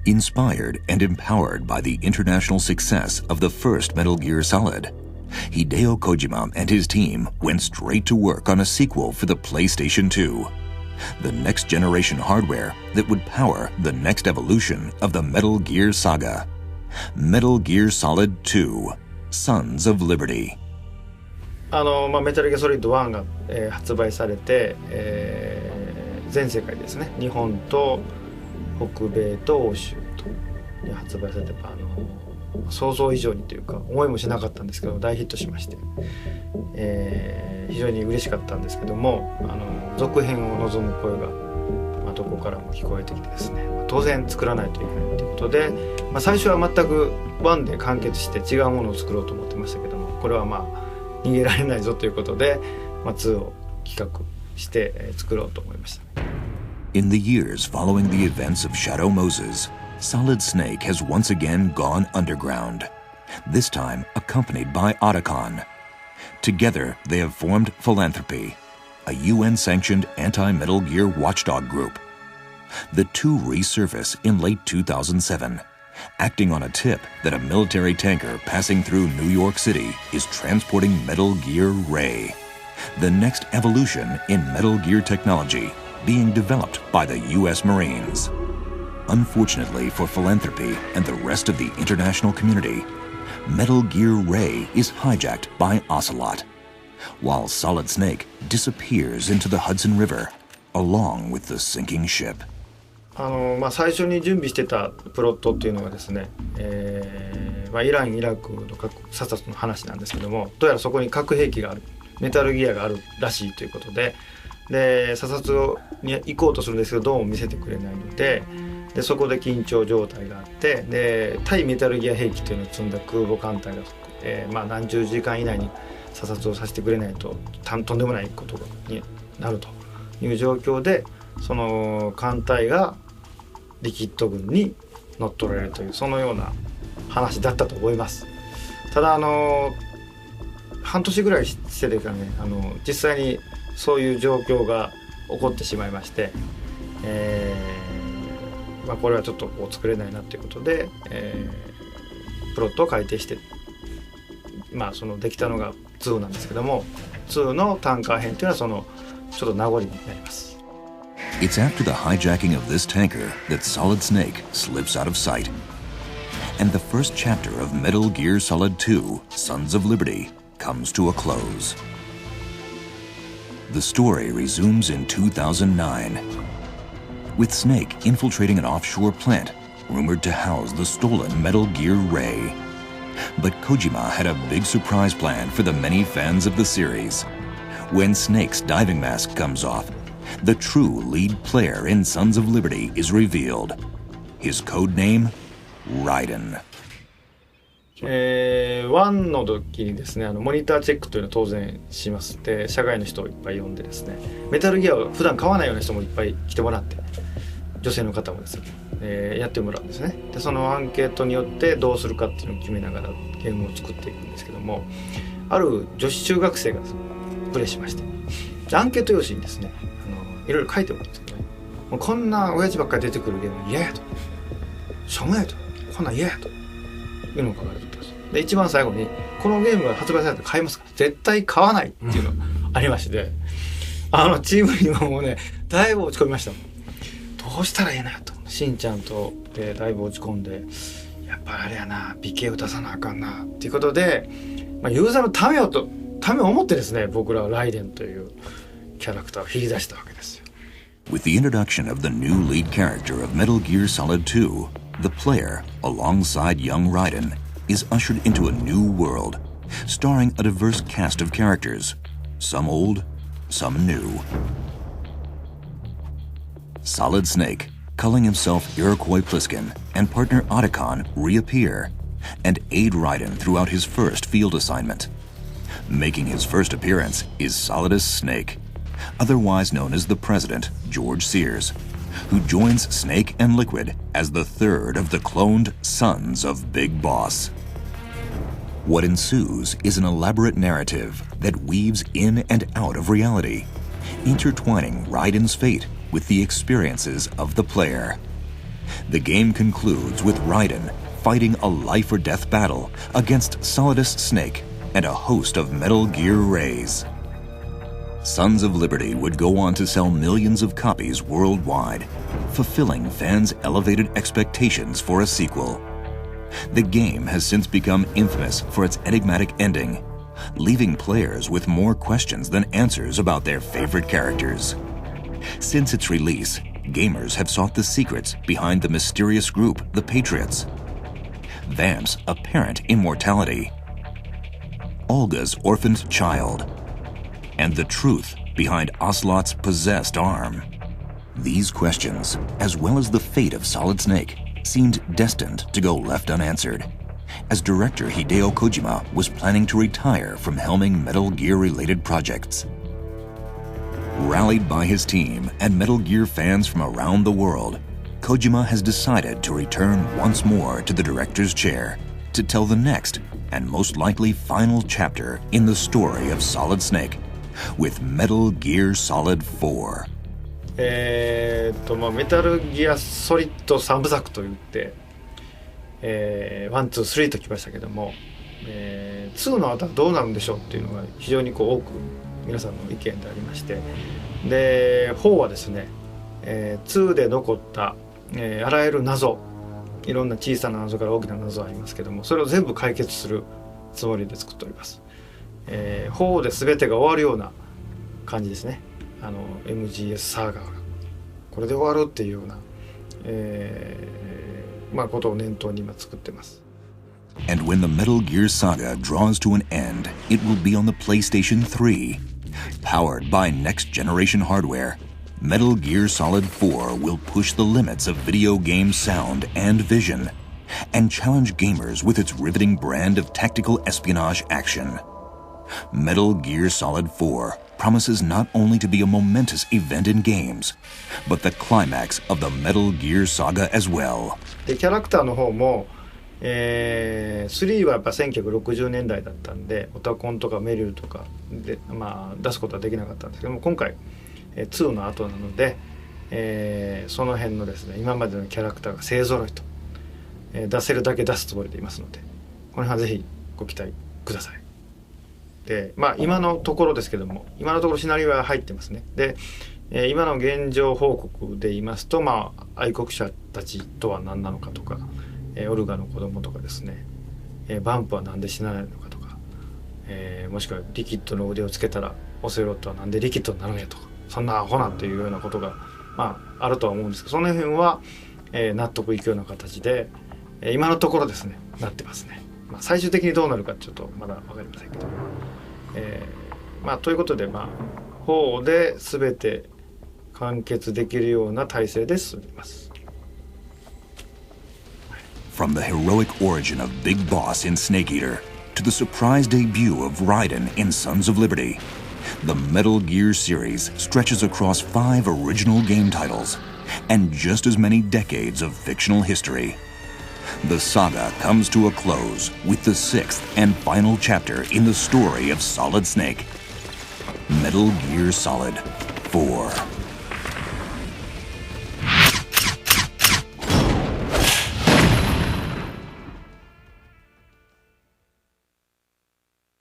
Inspired and empowered by the international success of the first Metal Gear Solid, Hideo Kojima and his team went straight to work on a sequel for the PlayStation 2, the next-generation hardware that would power the next evolution of the Metal Gear saga, Metal Gear Solid 2, Sons of Liberty. メタルギアソリッド1が、発売されて、全世界ですね、日本と北米と欧州とに発売されて、想像以上にというか思いもしなかったんですけど大ヒットしまして、非常に嬉しかったんですけども、続編を望む声が、どこからも聞こえてきてですね、当然作らないといけないということで、最初は全く1で完結して違うものを作ろうと思ってましたけども、これは逃げられないぞということで、2を企画して、作ろうと思いました。In the years following the events of Shadow Moses, Solid Snake has once again gone underground, this time accompanied by Otacon. Together, they have formed Philanthropy, a UN-sanctioned anti-Metal Gear watchdog group. The two resurface in late 2007, acting on a tip that a military tanker passing through New York City is transporting Metal Gear Ray, the next evolution in Metal Gear technology being developed by the U.S. Marines. Unfortunately for Philanthropy and the rest of the international community, Metal Gear Ray is hijacked by Ocelot, while Solid Snake disappears into the Hudson River along with the sinking ship. 最初に準備してたプロットっていうのがですね、イラン・イラクの査察の話なんですけども、どうやらそこに核兵器がある、メタルギアがあるらしいということで、査察に行こうとするんですけどどうも見せてくれないので、そこで緊張状態があって、対メタルギア兵器というのを積んだ空母艦隊が、何十時間以内に査察をさせてくれないととんでもないことになるという状況で、その艦隊がリキッド軍に乗っ取られるという、そのような話だったと思います。ただ半年ぐらいしてですかね、実際にそういう状況が起こってしまいまして、これはちょっと作れないなということで、プロットを改定して、そのできたのが2なんですけども、2のタンカー編というのはそのちょっと名残になります。It's after the hijacking of this tanker that Solid Snake slips out of sight, and the first chapter of Metal Gear Solid 2, Sons of Liberty, comes to a close. The story resumes in 2009, with Snake infiltrating an offshore plant rumored to house the stolen Metal Gear Ray. But Kojima had a big surprise plan for the many fans of the series. When Snake's diving mask comes off, the true lead player in Sons of Liberty is revealed. His code name, Raiden. 1の時にですね、モニターチェックというのを当然します。で、社外の人をいっぱい呼んでですね、メタルギアを普段買わないような人もいっぱい来てもらって、女性の方もですね、やってもらうんですね。で、そのアンケートによってどうするかっていうのを決めながらゲームを作っていくんですけども、ある女子中学生がプレイしまして、アンケート用紙にですね、いろいろ書いてもらうんですけどね、もうこんな親父ばっかり出てくるゲーム嫌やと、しょうもないと、こんなん嫌やというのを書かれてたんです。で、一番最後にこのゲームが発売されたら買いますか、絶対買わないっていうのがありまして、チームにはもうね、だいぶ落ち込みましたもん。どうしたらいいなと、しんちゃんとだいぶ落ち込んで、やっぱあれやな、美形を出さなあかんなっていうことで、ユーザーのためを思ってですね、僕らはライデンというキャラクターを切り出したわけですよ。With the introduction of the new lead character of Metal Gear Solid 2, the player, alongside young Raiden, is ushered into a new world, starring a diverse cast of characters, some old, some new. Solid Snake, calling himself Iroquois Pliskin, and partner Otacon reappear and aid Raiden throughout his first field assignment. Making his first appearance is Solidus Snake, otherwise known as the President, George Sears, who joins Snake and Liquid as the third of the cloned Sons of Big Boss. What ensues is an elaborate narrative that weaves in and out of reality, intertwining Raiden's fate with the experiences of the player. The game concludes with Raiden fighting a life-or-death battle against Solidus Snake and a host of Metal Gear Rays. Sons of Liberty would go on to sell millions of copies worldwide, fulfilling fans' elevated expectations for a sequel. The game has since become infamous for its enigmatic ending, leaving players with more questions than answers about their favorite characters. Since its release, gamers have sought the secrets behind the mysterious group, the Patriots, Vamp's apparent immortality, Olga's orphaned child, and the truth behind Ocelot's possessed arm. These questions, as well as the fate of Solid Snake, seemed destined to go left unanswered, as director Hideo Kojima was planning to retire from helming Metal Gear-related projects. Rallied by his team and Metal Gear fans from around the world, Kojima has decided to return once more to the director's chair to tell the next and most likely final chapter in the story of Solid Snake with Metal Gear Solid 4. メタルギアソリッド3部作といって、1、2、3ときましたけども、2の後はどうなるんでしょうっていうのが非常に多く皆さんの意見でありまして、で4はですね、2で残ったあらゆる謎、いろんな小さな謎から大きな謎がありますけども、それを全部解決するつもりで作っております。4で全てが終わるような感じですね。MGS サーガーがこれで終わるっていうような、ことを念頭に今作ってます。And when the Metal Gear saga draws to an end, it will be on the PlayStation 3. Powered by next-generation hardware, Metal Gear Solid 4 will push the limits of video game sound and vision, and challenge gamers with its riveting brand of tactical espionage action. Metal Gear Solid 4 promises not only to be a momentous event in games, but the climax of the Metal Gear saga as well. でキャラクターの方も、3はやっぱ1960年代だったんで、オタコンとかメリルとかで、出すことはできなかったんですけども、今回2の後なので、その辺のですね、今までのキャラクターが勢ぞろいと、出せるだけ出すつもりでいますので、この辺はぜひご期待ください。で、今のところですけども、今のところシナリオは入ってますね。で、今の現状報告で言いますと、愛国者たちとは何なのかとか、オルガの子供とかですね、バンプはなんで死なないのかとか、もしくはリキッドの腕をつけたらオセロットはなんでリキッドになるんやとか、そんなアホなっていうようなことが、あるとは思うんですけど、その辺は、納得いくような形で、今のところですねなってますね。最終的にどうなるかちょっとまだ分かりませんけど、ということで4で全て完結できるような体制で進みます。From the heroic origin of Big Boss in Snake Eater to the surprise debut of Raiden in Sons of Liberty, the Metal Gear series stretches across 5 original game titles and just as many decades of fictional history. The saga comes to a close with the 6th and final chapter in the story of Solid Snake, Metal Gear Solid 4.